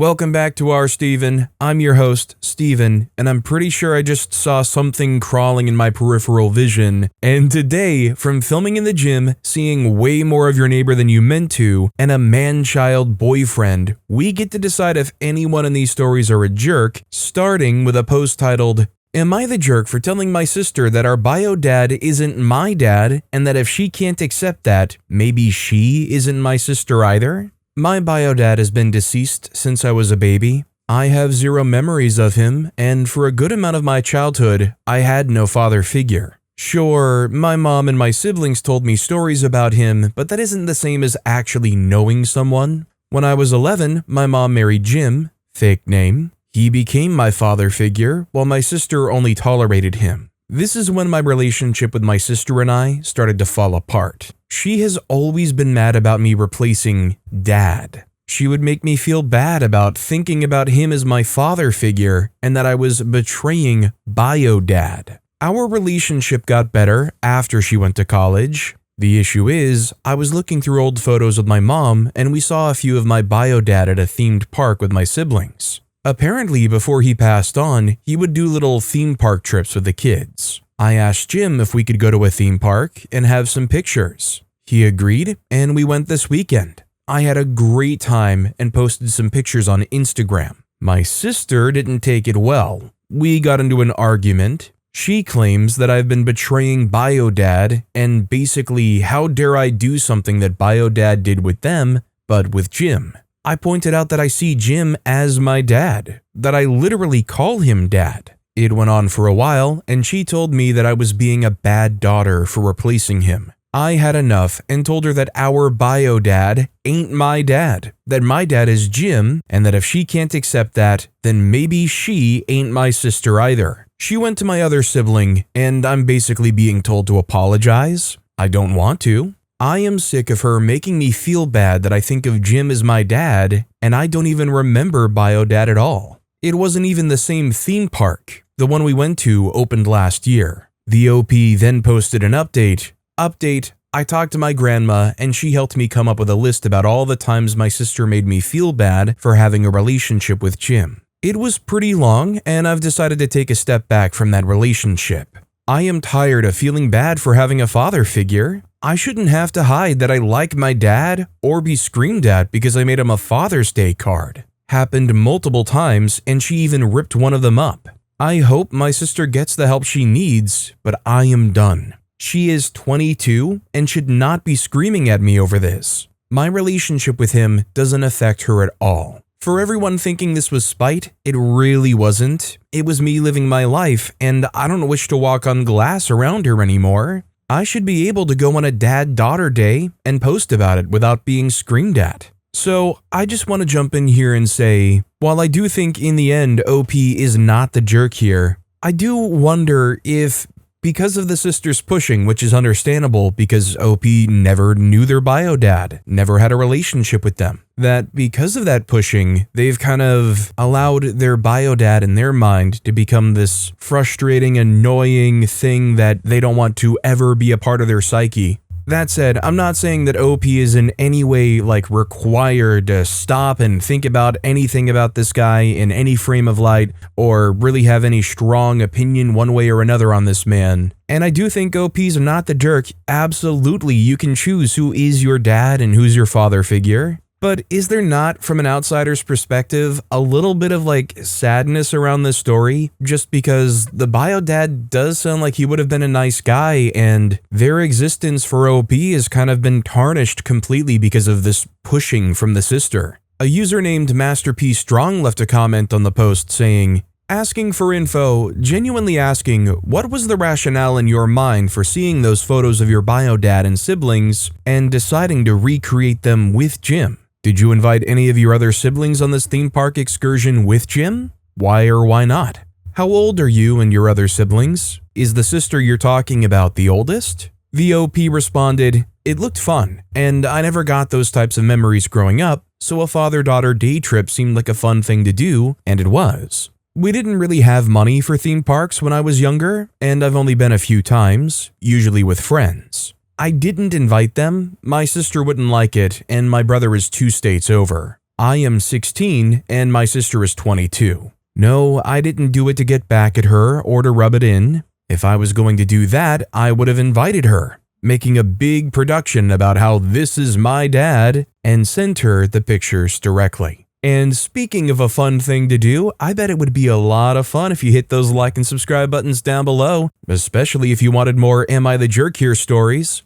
Welcome back to our Steven. I'm your host, Steven, and I'm pretty sure I just saw something crawling in my peripheral vision. And today, from filming in the gym, seeing way more of your neighbor than you meant to, and a man-child boyfriend, we get to decide if anyone in these stories are a jerk, starting with a post titled, "Am I the jerk for telling my sister that our bio dad isn't my dad, and that if she can't accept that, maybe she isn't my sister either? My bio dad has been deceased since I was a baby. I have zero memories of him, and for a good amount of my childhood, I had no father figure. Sure, my mom and my siblings told me stories about him, but that isn't the same as actually knowing someone. When I was 11, my mom married Jim, fake name. He became my father figure, while my sister only tolerated him. This is when my relationship with my sister and I started to fall apart. She has always been mad about me replacing dad. She would make me feel bad about thinking about him as my father figure and that I was betraying bio dad. Our relationship got better after she went to college. The issue is, I was looking through old photos with my mom and we saw a few of my bio dad at a themed park with my siblings. Apparently, before he passed on, he would do little theme park trips with the kids. I asked Jim if we could go to a theme park and have some pictures. He agreed, and we went this weekend. I had a great time and posted some pictures on Instagram. My sister didn't take it well. We got into an argument. She claims that I've been betraying bio dad, and basically, how dare I do something that bio dad did with them, but with Jim. I pointed out that I see Jim as my dad, that I literally call him dad. It went on for a while, and she told me that I was being a bad daughter for replacing him. I had enough and told her that our bio dad ain't my dad, that my dad is Jim, and that if she can't accept that, then maybe she ain't my sister either. She went to my other sibling, and I'm basically being told to apologize. I don't want to. I am sick of her making me feel bad that I think of Jim as my dad, and I don't even remember bio dad at all. It wasn't even the same theme park. The one we went to opened last year. The OP then posted an update. Update, I talked to my grandma and she helped me come up with a list about all the times my sister made me feel bad for having a relationship with Jim. It was pretty long and I've decided to take a step back from that relationship. I am tired of feeling bad for having a father figure. I shouldn't have to hide that I like my dad or be screamed at because I made him a Father's Day card. Happened multiple times and she even ripped one of them up. I hope my sister gets the help she needs, but I am done. She is 22 and should not be screaming at me over this. My relationship with him doesn't affect her at all. For everyone thinking this was spite, it really wasn't. It was me living my life and I don't wish to walk on glass around her anymore. I should be able to go on a dad-daughter day and post about it without being screamed at. So I just want to jump in here and say, while I do think in the end OP is not the jerk here, I do wonder if, because of the sisters pushing, which is understandable because OP never knew their bio dad, never had a relationship with them, that because of that pushing, they've kind of allowed their bio dad in their mind to become this frustrating, annoying thing that they don't want to ever be a part of their psyche. That said, I'm not saying that OP is in any way required to stop and think about anything about this guy in any frame of light or really have any strong opinion one way or another on this man. And I do think OP's not the jerk. Absolutely, you can choose who is your dad and who's your father figure. But is there not, from an outsider's perspective, a little bit of sadness around this story? Just because the bio dad does sound like he would have been a nice guy and their existence for OP has kind of been tarnished completely because of this pushing from the sister. A user named Masterpiece Strong left a comment on the post saying, "Asking for info, genuinely asking, what was the rationale in your mind for seeing those photos of your bio dad and siblings and deciding to recreate them with Jim? Did you invite any of your other siblings on this theme park excursion with Jim? Why or why not? How old are you and your other siblings? Is the sister you're talking about the oldest?" The OP responded, "It looked fun, and I never got those types of memories growing up, so a father-daughter day trip seemed like a fun thing to do, and it was. We didn't really have money for theme parks when I was younger, and I've only been a few times, usually with friends. I didn't invite them, my sister wouldn't like it, and my brother is 2 states over. I am 16 and my sister is 22. No, I didn't do it to get back at her or to rub it in. If I was going to do that, I would have invited her, making a big production about how this is my dad, and sent her the pictures directly. And speaking of a fun thing to do, I bet it would be a lot of fun if you hit those like and subscribe buttons down below, especially if you wanted more Am I the Jerk Here stories.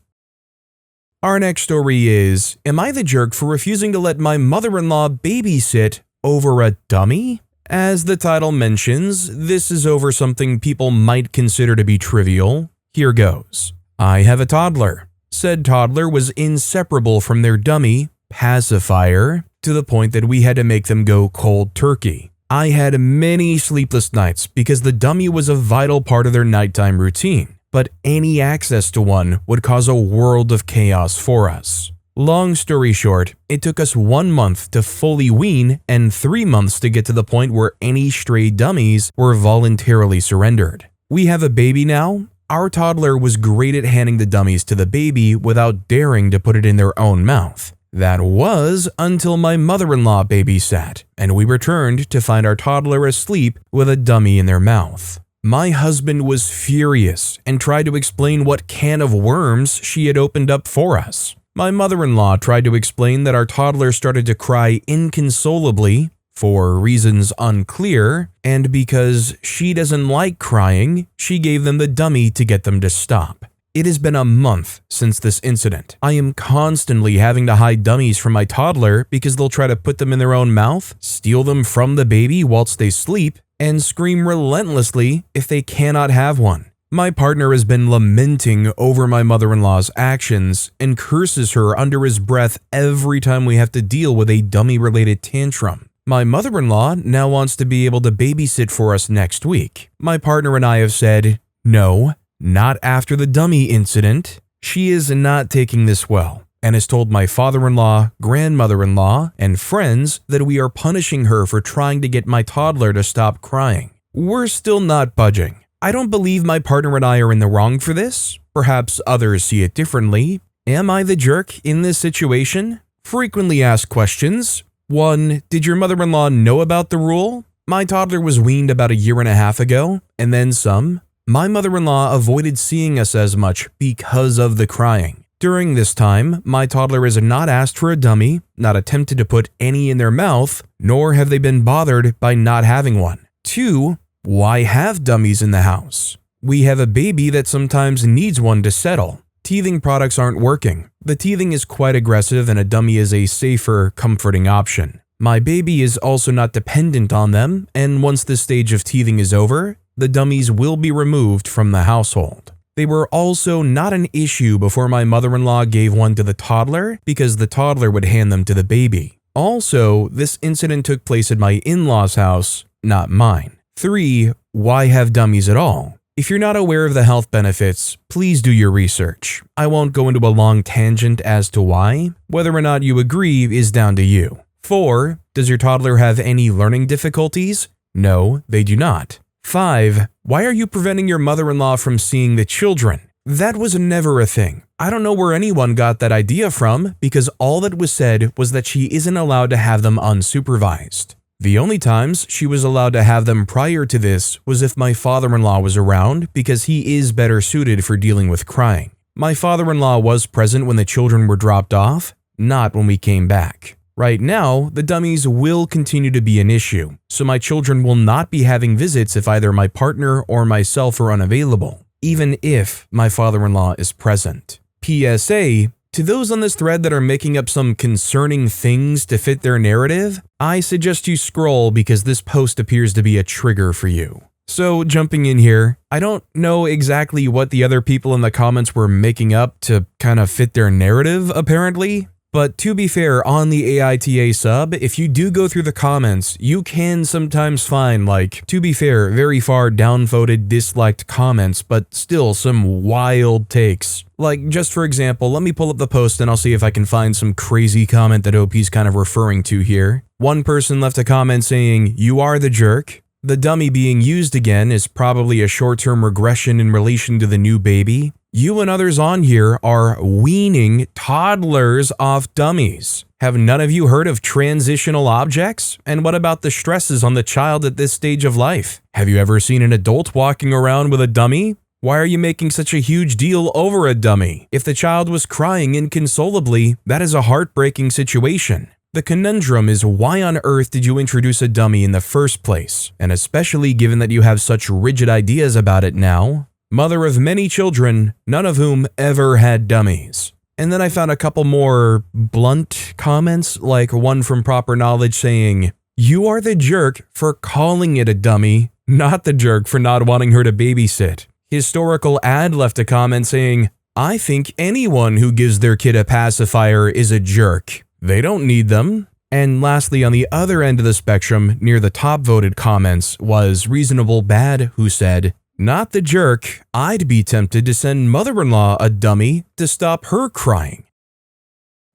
Our next story is, am I the jerk for refusing to let my mother-in-law babysit over a dummy? As the title mentions, this is over something people might consider to be trivial. Here goes. I have a toddler. Said toddler was inseparable from their dummy, pacifier, to the point that we had to make them go cold turkey. I had many sleepless nights because the dummy was a vital part of their nighttime routine, but any access to one would cause a world of chaos for us. Long story short, it took us 1 month to fully wean and 3 months to get to the point where any stray dummies were voluntarily surrendered. We have a baby now. Our toddler was great at handing the dummies to the baby without daring to put it in their own mouth. That was until my mother-in-law babysat, and we returned to find our toddler asleep with a dummy in their mouth. My husband was furious and tried to explain what can of worms she had opened up for us. My mother-in-law tried to explain that our toddler started to cry inconsolably, for reasons unclear, and because she doesn't like crying, she gave them the dummy to get them to stop. It has been a month since this incident. I am constantly having to hide dummies from my toddler because they'll try to put them in their own mouth, steal them from the baby whilst they sleep, and scream relentlessly if they cannot have one. My partner has been lamenting over my mother-in-law's actions and curses her under his breath every time we have to deal with a dummy-related tantrum. My mother-in-law now wants to be able to babysit for us next week. My partner and I have said, no, not after the dummy incident. She is not taking this well, and has told my father-in-law, grandmother-in-law, and friends that we are punishing her for trying to get my toddler to stop crying. We're still not budging. I don't believe my partner and I are in the wrong for this. Perhaps others see it differently. Am I the jerk in this situation? Frequently asked questions. 1. Did your mother-in-law know about the rule? My toddler was weaned about 1.5 years ago, and then some. My mother-in-law avoided seeing us as much because of the crying. During this time, my toddler has not asked for a dummy, not attempted to put any in their mouth, nor have they been bothered by not having one. 2. Why have dummies in the house? We have a baby that sometimes needs one to settle. Teething products aren't working. The teething is quite aggressive and a dummy is a safer, comforting option. My baby is also not dependent on them, and once this stage of teething is over, the dummies will be removed from the household. They were also not an issue before my mother-in-law gave one to the toddler because the toddler would hand them to the baby. Also, this incident took place at my in-laws' house, not mine. 3. Why have dummies at all? If you're not aware of the health benefits, please do your research. I won't go into a long tangent as to why. Whether or not you agree is down to you. 4. Does your toddler have any learning difficulties? No, they do not. 5. Why are you preventing your mother-in-law from seeing the children? That was never a thing. I don't know where anyone got that idea from because all that was said was that she isn't allowed to have them unsupervised. The only times she was allowed to have them prior to this was if my father-in-law was around because he is better suited for dealing with crying. My father-in-law was present when the children were dropped off, not when we came back. Right now, the dummies will continue to be an issue, so my children will not be having visits if either my partner or myself are unavailable, even if my father-in-law is present. PSA: to those on this thread that are making up some concerning things to fit their narrative, I suggest you scroll because this post appears to be a trigger for you. So jumping in here, I don't know exactly what the other people in the comments were making up to kind of fit their narrative apparently, but to be fair, on the AITA sub, if you do go through the comments, you can sometimes find, like, to be fair, very far downvoted, disliked comments, but still some wild takes. Like, just for example, let me pull up the post and I'll see if I can find some crazy comment that OP's kind of referring to here. One person left a comment saying, "You are the jerk. The dummy being used again is probably a short-term regression in relation to the new baby. You and others on here are weaning toddlers off dummies. Have none of you heard of transitional objects? And what about the stresses on the child at this stage of life? Have you ever seen an adult walking around with a dummy? Why are you making such a huge deal over a dummy? If the child was crying inconsolably, that is a heartbreaking situation. The conundrum is, why on earth did you introduce a dummy in the first place? And especially given that you have such rigid ideas about it now. Mother of many children, none of whom ever had dummies. And then I found a couple more blunt comments, like one from Proper Knowledge saying, "You are the jerk for calling it a dummy, not the jerk for not wanting her to babysit." Historical Ad left a comment saying, "I think anyone who gives their kid a pacifier is a jerk. They don't need them." And lastly, on the other end of the spectrum, near the top voted comments, was Reasonable Bad, who said, "Not the jerk. I'd be tempted to send mother-in-law a dummy to stop her crying."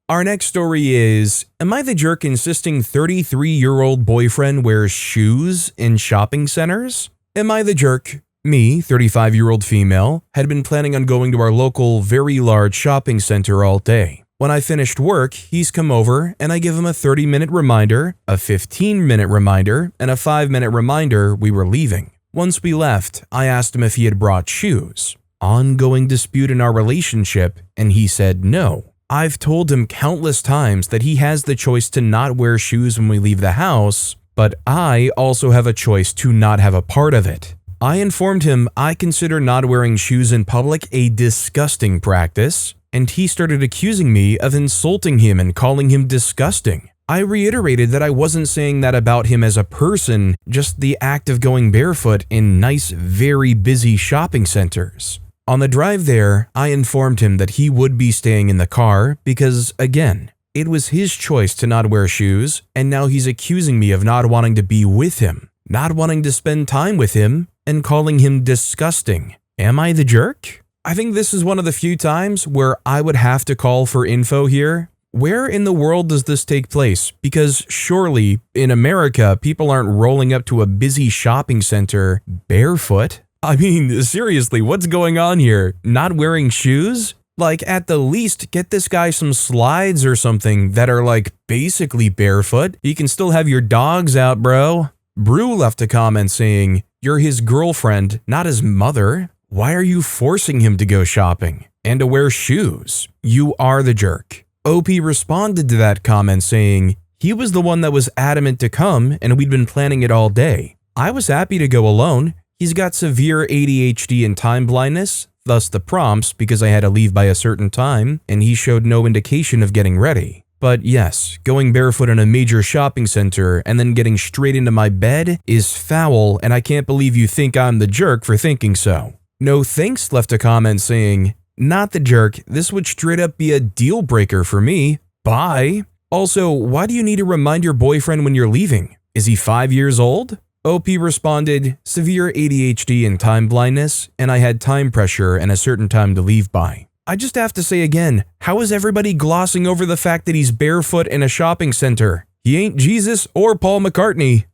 Our next story is, am I the jerk insisting 33-year-old boyfriend wears shoes in shopping centers? Am I the jerk? Me, 35-year-old female, had been planning on going to our local very large shopping center all day. When I finished work, he's come over and I give him a 30-minute reminder, a 15-minute reminder, and a 5-minute reminder we were leaving. Once we left, I asked him if he had brought shoes. Ongoing dispute in our relationship, and he said no. I've told him countless times that he has the choice to not wear shoes when we leave the house, but I also have a choice to not have a part of it. I informed him I consider not wearing shoes in public a disgusting practice, and he started accusing me of insulting him and calling him disgusting. I reiterated that I wasn't saying that about him as a person, just the act of going barefoot in nice, very busy shopping centers. On the drive there, I informed him that he would be staying in the car because, again, it was his choice to not wear shoes, and now he's accusing me of not wanting to be with him, not wanting to spend time with him, and calling him disgusting. Am I the jerk? I think this is one of the few times where I would have to call for info here. Where in the world does this take place? Because surely, in America, people aren't rolling up to a busy shopping center barefoot. I mean, seriously, what's going on here? Not wearing shoes? Like, at the least, get this guy some slides or something that are like basically barefoot. You can still have your dogs out, bro. Brew left a comment saying, "You're his girlfriend, not his mother. Why are you forcing him to go shopping and to wear shoes? You are the jerk." OP responded to that comment saying, "He was the one that was adamant to come and we'd been planning it all day. I was happy to go alone. He's got severe ADHD and time blindness, thus the prompts because I had to leave by a certain time and he showed no indication of getting ready. But yes, going barefoot in a major shopping center and then getting straight into my bed is foul and I can't believe you think I'm the jerk for thinking so." No Thanks left a comment saying, "Not the jerk, this would straight up be a deal breaker for me. Bye. Also, why do you need to remind your boyfriend when you're leaving? Is he 5 years old?" OP responded, "Severe ADHD and time blindness, and I had time pressure and a certain time to leave by." I just have to say again, how is everybody glossing over the fact that he's barefoot in a shopping center? He ain't Jesus or Paul McCartney.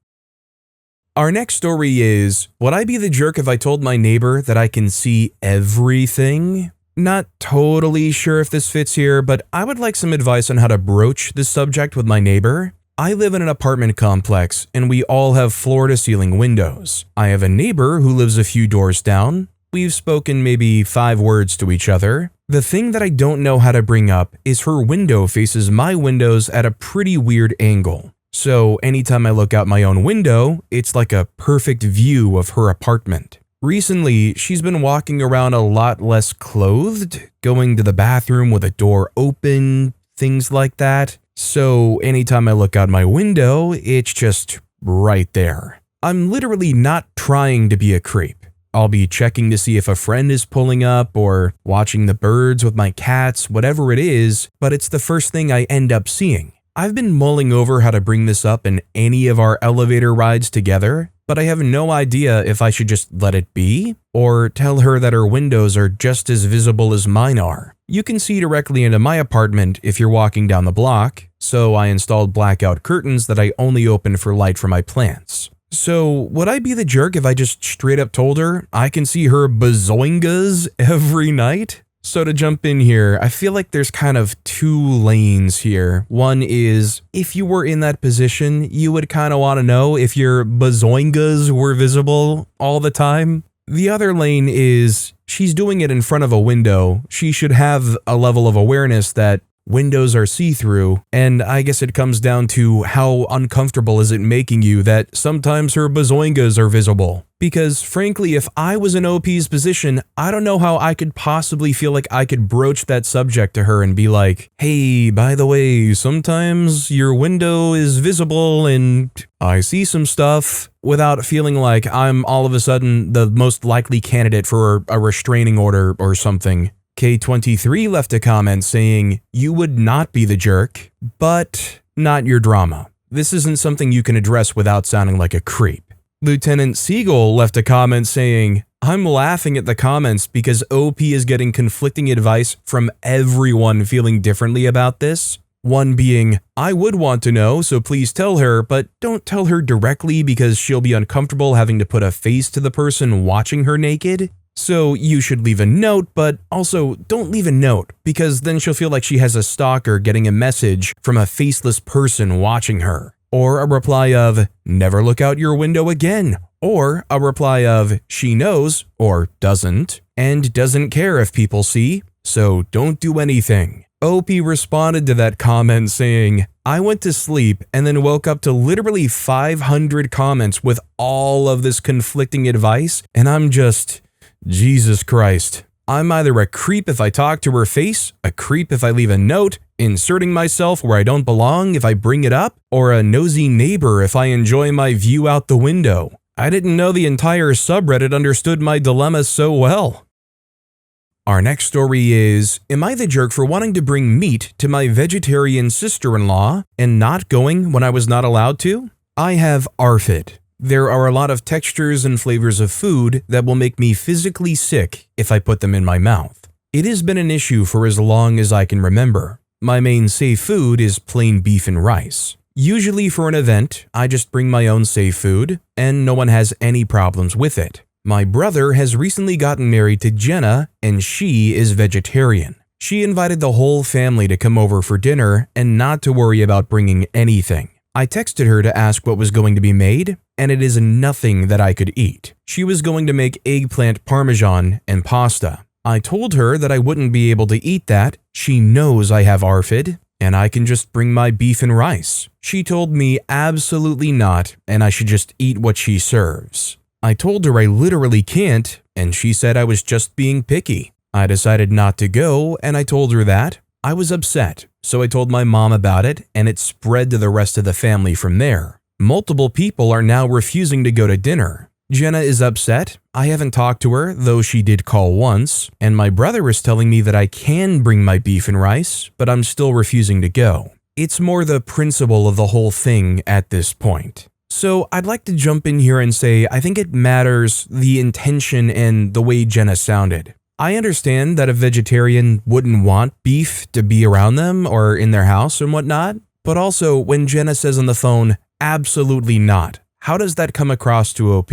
Our next story is, would I be the jerk if I told my neighbor that I can see everything? Not totally sure if this fits here, but I would like some advice on how to broach this subject with my neighbor. I live in an apartment complex, and we all have floor-to-ceiling windows. I have a neighbor who lives a few doors down. We've spoken maybe 5 words to each other. The thing that I don't know how to bring up is her window faces my windows at a pretty weird angle. So anytime I look out my own window, it's like a perfect view of her apartment. Recently, she's been walking around a lot less clothed, going to the bathroom with a door open, things like that. So anytime I look out my window, it's just right there. I'm literally not trying to be a creep. I'll be checking to see if a friend is pulling up or watching the birds with my cats, whatever it is, but it's the first thing I end up seeing. I've been mulling over how to bring this up in any of our elevator rides together, but I have no idea if I should just let it be or tell her that her windows are just as visible as mine are. You can see directly into my apartment if you're walking down the block, so I installed blackout curtains that I only open for light for my plants. So, would I be the jerk if I just straight up told her I can see her bazoingas every night? So to jump in here, I feel like there's kind of two lanes here. One is, if you were in that position, you would kind of want to know if your bazoingas were visible all the time. The other lane is, she's doing it in front of a window. She should have a level of awareness that windows are see-through, and I guess it comes down to how uncomfortable is it making you that sometimes her bazoingas are visible. Because frankly, if I was in OP's position, I don't know how I could possibly feel like I could broach that subject to her and be like, hey, by the way, sometimes your window is visible and I see some stuff, without feeling like I'm all of a sudden the most likely candidate for a restraining order or something. K23 left a comment saying, you would not be the jerk, but not your drama. This isn't something you can address without sounding like a creep. Lieutenant Siegel left a comment saying, I'm laughing at the comments because OP is getting conflicting advice from everyone feeling differently about this. One being, I would want to know, so please tell her, but don't tell her directly because she'll be uncomfortable having to put a face to the person watching her naked. So you should leave a note, but also don't leave a note because then she'll feel like she has a stalker getting a message from a faceless person watching her. Or a reply of, never look out your window again. Or a reply of, she knows, or doesn't, and doesn't care if people see, so don't do anything. OP responded to that comment saying, I went to sleep and then woke up to literally 500 comments with all of this conflicting advice, and I'm just... Jesus Christ. I'm either a creep if I talk to her face, a creep if I leave a note, inserting myself where I don't belong if I bring it up, or a nosy neighbor if I enjoy my view out the window. I didn't know the entire subreddit understood my dilemma so well. Our next story is, am I the jerk for wanting to bring meat to my vegetarian sister-in-law and not going when I was not allowed to? I have ARFID. There are a lot of textures and flavors of food that will make me physically sick if I put them in my mouth. It has been an issue for as long as I can remember. My main safe food is plain beef and rice. Usually for an event, I just bring my own safe food, and no one has any problems with it. My brother has recently gotten married to Jenna, and she is vegetarian. She invited the whole family to come over for dinner and not to worry about bringing anything. I texted her to ask what was going to be made, and it is nothing that I could eat. She was going to make eggplant parmesan and pasta. I told her that I wouldn't be able to eat that. She knows I have ARFID, and I can just bring my beef and rice. She told me absolutely not, and I should just eat what she serves. I told her I literally can't, and she said I was just being picky. I decided not to go, and I told her that. I was upset, so I told my mom about it, and it spread to the rest of the family from there. Multiple people are now refusing to go to dinner. Jenna is upset. I haven't talked to her, though she did call once, and my brother is telling me that I can bring my beef and rice, but I'm still refusing to go. It's more the principle of the whole thing at this point. So I'd like to jump in here and say I think it matters the intention and the way Jenna sounded. I understand that a vegetarian wouldn't want beef to be around them or in their house and whatnot, but also when Jenna says on the phone, absolutely not, how does that come across to OP?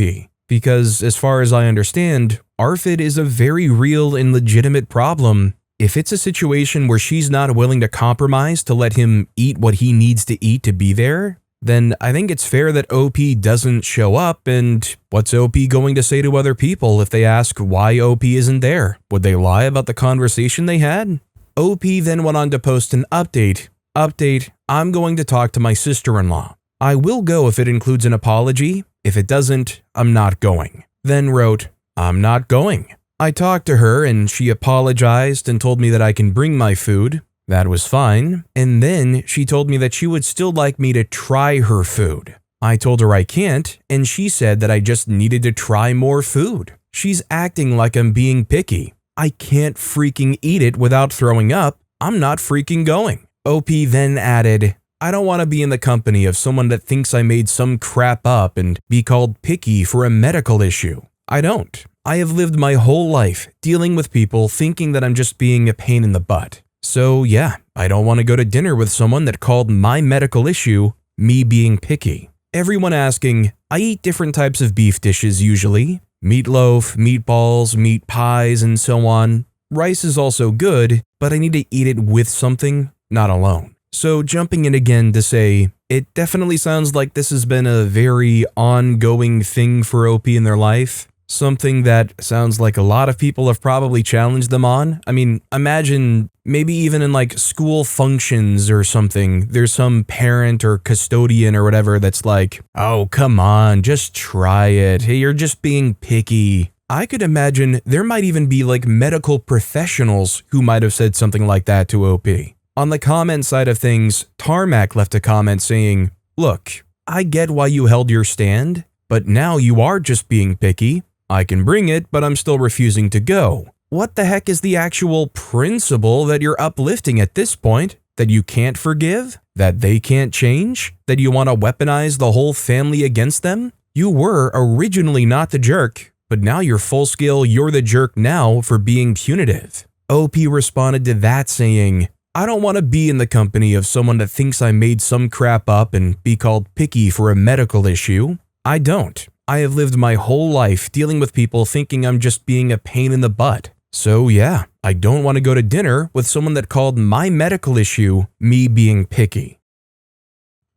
Because as far as I understand, ARFID is a very real and legitimate problem. If it's a situation where she's not willing to compromise to let him eat what he needs to eat to be there, then I think it's fair that OP doesn't show up, and what's OP going to say to other people if they ask why OP isn't there? Would they lie about the conversation they had? OP then went on to post an update. Update, I'm going to talk to my sister-in-law. I will go if it includes an apology. If it doesn't, I'm not going. Then wrote, I'm not going. I talked to her and she apologized and told me that I can bring my food. That was fine. And then she told me that she would still like me to try her food. I told her I can't, and she said that I just needed to try more food. She's acting like I'm being picky. I can't freaking eat it without throwing up. I'm not freaking going. OP then added, I don't want to be in the company of someone that thinks I made some crap up and be called picky for a medical issue. I don't. I have lived my whole life dealing with people thinking that I'm just being a pain in the butt. So yeah, I don't want to go to dinner with someone that called my medical issue me being picky. Everyone asking, I eat different types of beef dishes usually. Meatloaf, meatballs, meat pies, and so on. Rice is also good, but I need to eat it with something, not alone. So jumping in again to say, it definitely sounds like this has been a very ongoing thing for OP in their life. Something that sounds like a lot of people have probably challenged them on. I mean, imagine maybe even in like school functions or something, there's some parent or custodian or whatever that's like, oh, come on, just try it. Hey, you're just being picky. I could imagine there might even be like medical professionals who might have said something like that to OP. On the comment side of things, Tarmac left a comment saying, look, I get why you held your stand, but now you are just being picky. I can bring it, but I'm still refusing to go. What the heck is the actual principle that you're uplifting at this point? That you can't forgive? That they can't change? That you want to weaponize the whole family against them? You were originally not the jerk, but now you're full scale, you're the jerk now for being punitive. OP responded to that saying, I don't want to be in the company of someone that thinks I made some crap up and be called picky for a medical issue. I don't. I have lived my whole life dealing with people thinking I'm just being a pain in the butt. So yeah, I don't want to go to dinner with someone that called my medical issue me being picky.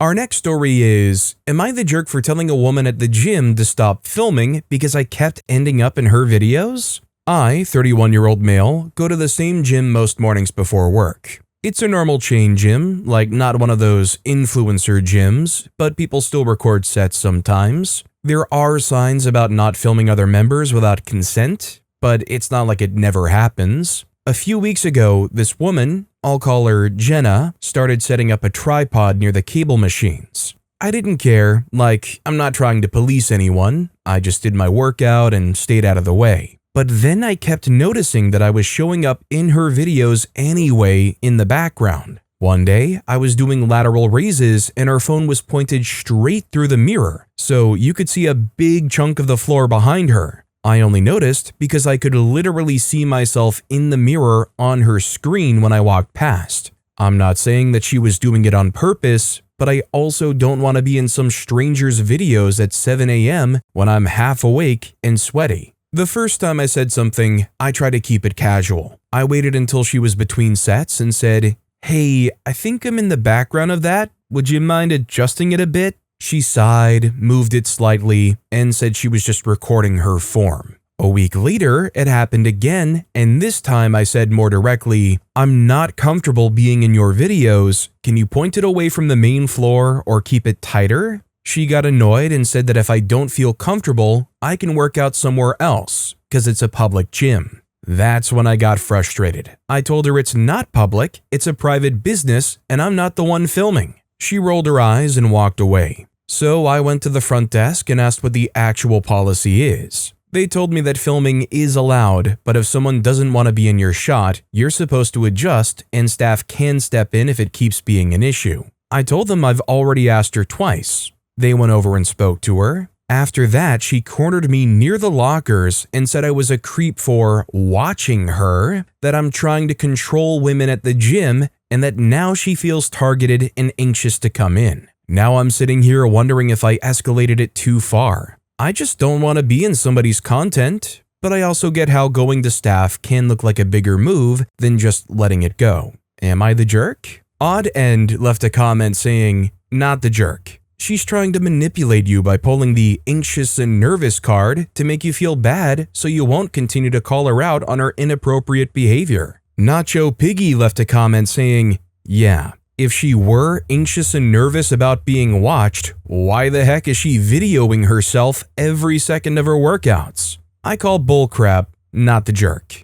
Our next story is, am I the jerk for telling a woman at the gym to stop filming because I kept ending up in her videos? I, 31-year-old male, go to the same gym most mornings before work. It's a normal chain gym, like not one of those influencer gyms, but people still record sets sometimes. There are signs about not filming other members without consent, but it's not like it never happens. A few weeks ago, this woman, I'll call her Jenna, started setting up a tripod near the cable machines. I didn't care, like, I'm not trying to police anyone, I just did my workout and stayed out of the way. But then I kept noticing that I was showing up in her videos anyway in the background. One day, I was doing lateral raises and her phone was pointed straight through the mirror, so you could see a big chunk of the floor behind her. I only noticed because I could literally see myself in the mirror on her screen when I walked past. I'm not saying that she was doing it on purpose, but I also don't want to be in some stranger's videos at 7 a.m. when I'm half awake and sweaty. The first time I said something, I tried to keep it casual. I waited until she was between sets and said, hey, I think I'm in the background of that. Would you mind adjusting it a bit? She sighed, moved it slightly, and said she was just recording her form. A week later, it happened again, and this time I said more directly, I'm not comfortable being in your videos. Can you point it away from the main floor or keep it tighter? She got annoyed and said that if I don't feel comfortable, I can work out somewhere else, because it's a public gym. That's when I got frustrated. I told her it's not public, it's a private business, and I'm not the one filming. She rolled her eyes and walked away. So I went to the front desk and asked what the actual policy is. They told me that filming is allowed, but if someone doesn't want to be in your shot, you're supposed to adjust and staff can step in if it keeps being an issue. I told them I've already asked her twice. They went over and spoke to her. After that, she cornered me near the lockers and said I was a creep for watching her, that I'm trying to control women at the gym, and that now she feels targeted and anxious to come in. Now I'm sitting here wondering if I escalated it too far. I just don't want to be in somebody's content, but I also get how going to staff can look like a bigger move than just letting it go. Am I the jerk? Odd End left a comment saying, not the jerk. She's trying to manipulate you by pulling the anxious and nervous card to make you feel bad so you won't continue to call her out on her inappropriate behavior. Nacho Piggy left a comment saying, yeah, if she were anxious and nervous about being watched, why the heck is she videoing herself every second of her workouts? I call bullcrap, not the jerk.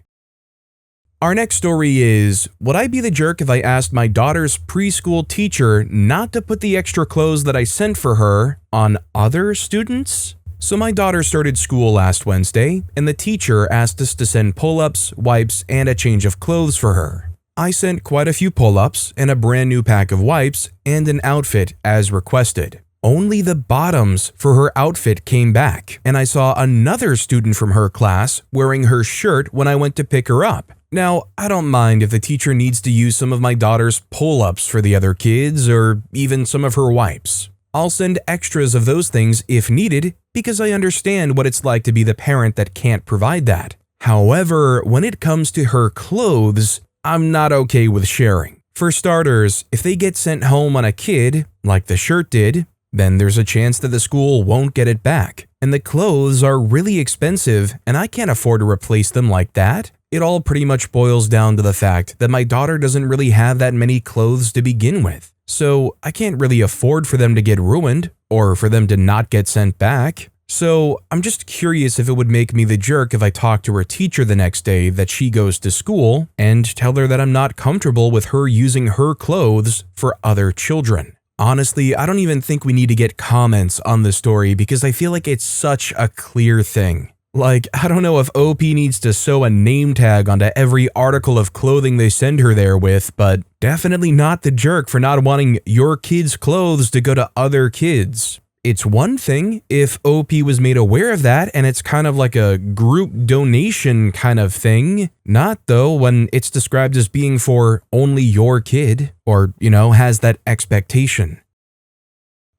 Our next story is, would I be the jerk if I asked my daughter's preschool teacher not to put the extra clothes that I sent for her on other students? So my daughter started school last Wednesday, and the teacher asked us to send pull-ups, wipes, and a change of clothes for her. I sent quite a few pull-ups and a brand new pack of wipes and an outfit as requested. Only the bottoms for her outfit came back, and I saw another student from her class wearing her shirt when I went to pick her up. Now, I don't mind if the teacher needs to use some of my daughter's pull-ups for the other kids or even some of her wipes. I'll send extras of those things if needed because I understand what it's like to be the parent that can't provide that. However, when it comes to her clothes, I'm not okay with sharing. For starters, if they get sent home on a kid, like the shirt did, then there's a chance that the school won't get it back. And the clothes are really expensive and I can't afford to replace them like that. It all pretty much boils down to the fact that my daughter doesn't really have that many clothes to begin with. So I can't really afford for them to get ruined or for them to not get sent back. So I'm just curious if it would make me the jerk if I talk to her teacher the next day that she goes to school and tell her that I'm not comfortable with her using her clothes for other children. Honestly, I don't even think we need to get comments on the story because I feel like it's such a clear thing. Like, I don't know if OP needs to sew a name tag onto every article of clothing they send her there with, but definitely not the jerk for not wanting your kids' clothes to go to other kids. It's one thing if OP was made aware of that and it's kind of like a group donation kind of thing. Not though when it's described as being for only your kid or, has that expectation.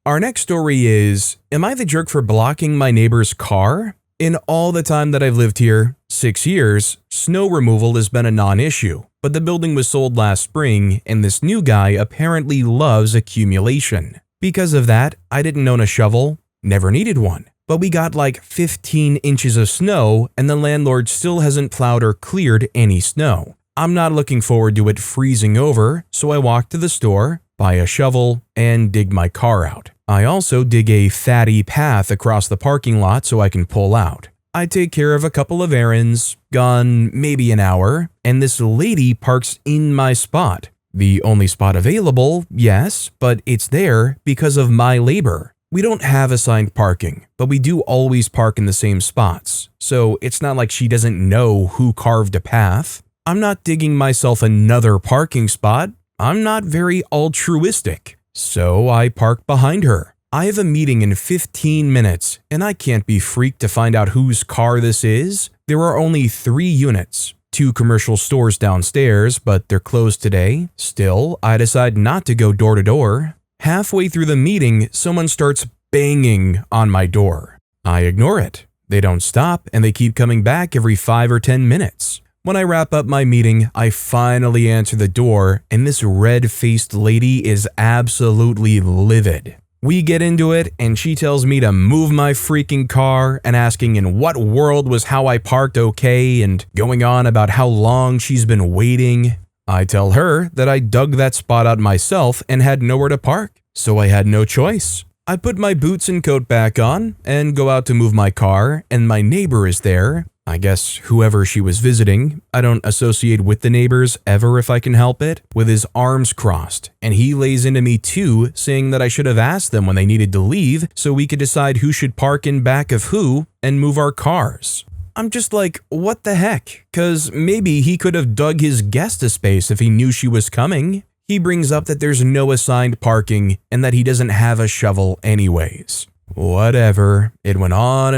Our next story is, am I the jerk for blocking my neighbor's car? In all the time that I've lived here, 6 years, snow removal has been a non-issue, but the building was sold last spring and this new guy apparently loves accumulation. Because of that, I didn't own a shovel, never needed one. But we got like 15 inches of snow and the landlord still hasn't plowed or cleared any snow. I'm not looking forward to it freezing over, so I walk to the store, buy a shovel, and dig my car out. I also dig a fatty path across the parking lot so I can pull out. I take care of a couple of errands, gone maybe an hour, and this lady parks in my spot. The only spot available, yes, but it's there because of my labor. We don't have assigned parking, but we do always park in the same spots, so it's not like she doesn't know who carved a path. I'm not digging myself another parking spot. I'm not very altruistic, so I park behind her. I have a meeting in 15 minutes, and I can't be freaked to find out whose car this is. There are only 3 units. 2 commercial stores downstairs, but they're closed today. Still, I decide not to go door to door. Halfway through the meeting, someone starts banging on my door. I ignore it. They don't stop, and they keep coming back every 5 or 10 minutes. When I wrap up my meeting, I finally answer the door, and this red-faced lady is absolutely livid. We get into it, and she tells me to move my freaking car and asking in what world was how I parked okay and going on about how long she's been waiting. I tell her that I dug that spot out myself and had nowhere to park, so I had no choice. I put my boots and coat back on and go out to move my car, and my neighbor is there. I guess whoever she was visiting, I don't associate with the neighbors ever if I can help it, with his arms crossed, and he lays into me too, saying that I should have asked them when they needed to leave so we could decide who should park in back of who and move our cars. I'm just like, what the heck? Cause maybe he could have dug his guest a space if he knew she was coming. He brings up that there's no assigned parking and that he doesn't have a shovel anyways. Whatever. It went on,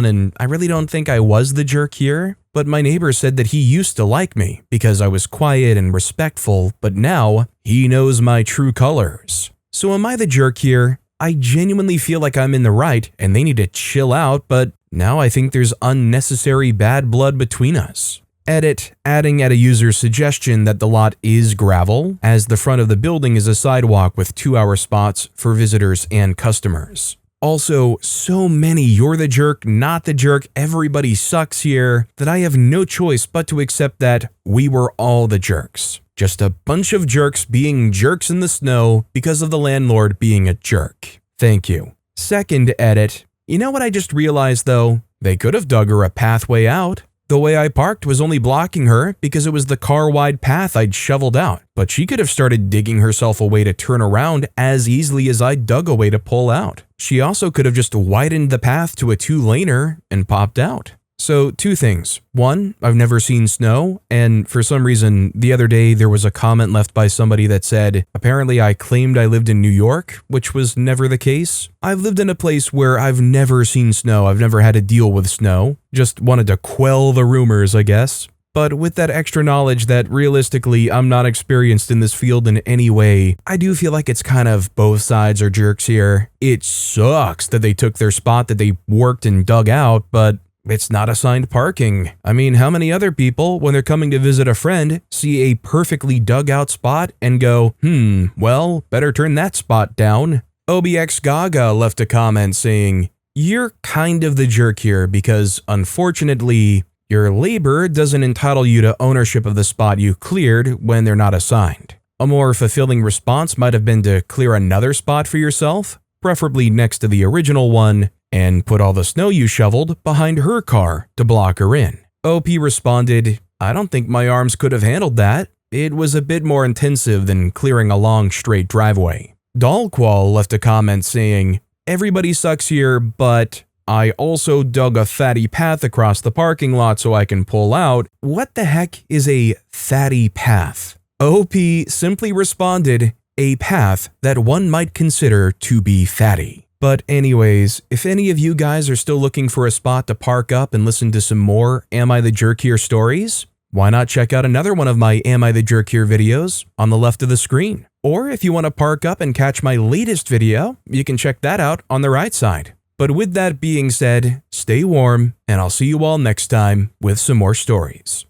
and I really don't think I was the jerk here, but my neighbor said that he used to like me because I was quiet and respectful, but now he knows my true colors. So am I the jerk here? I genuinely feel like I'm in the right and they need to chill out, but now I think there's unnecessary bad blood between us. Edit, adding at a user's suggestion that the lot is gravel, as the front of the building is a sidewalk with 2-hour spots for visitors and customers. Also, so many you're the jerk, not the jerk, everybody sucks here, that I have no choice but to accept that we were all the jerks. Just a bunch of jerks being jerks in the snow because of the landlord being a jerk. Thank you. Second edit. You know what I just realized though? They could have dug her a pathway out. The way I parked was only blocking her because it was the car-wide path I'd shoveled out, but she could have started digging herself a way to turn around as easily as I dug a way to pull out. She also could have just widened the path to a 2-laner and popped out. So 2 things. 1, I've never seen snow, and for some reason, the other day there was a comment left by somebody that said, apparently I claimed I lived in New York, which was never the case. I've lived in a place where I've never seen snow, I've never had to deal with snow. Just wanted to quell the rumors, I guess. But with that extra knowledge that realistically I'm not experienced in this field in any way, I do feel like it's kind of both sides are jerks here. It sucks that they took their spot that they worked and dug out, but it's not assigned parking. I mean, how many other people, when they're coming to visit a friend, see a perfectly dug out spot and go, well, better turn that spot down? OBX Gaga left a comment saying, "You're kind of the jerk here because, unfortunately, your labor doesn't entitle you to ownership of the spot you cleared when they're not assigned. A more fulfilling response might have been to clear another spot for yourself, preferably next to the original one, and put all the snow you shoveled behind her car to block her in." OP responded, "I don't think my arms could have handled that. It was a bit more intensive than clearing a long straight driveway." Dalqual left a comment saying, "Everybody sucks here, but I also dug a fatty path across the parking lot so I can pull out. What the heck is a fatty path?" OP simply responded, "A path that one might consider to be fatty." But anyways, if any of you guys are still looking for a spot to park up and listen to some more Am I the Jerk Here stories, why not check out another one of my Am I the Jerk Here videos on the left of the screen? Or if you want to park up and catch my latest video, you can check that out on the right side. But with that being said, stay warm, and I'll see you all next time with some more stories.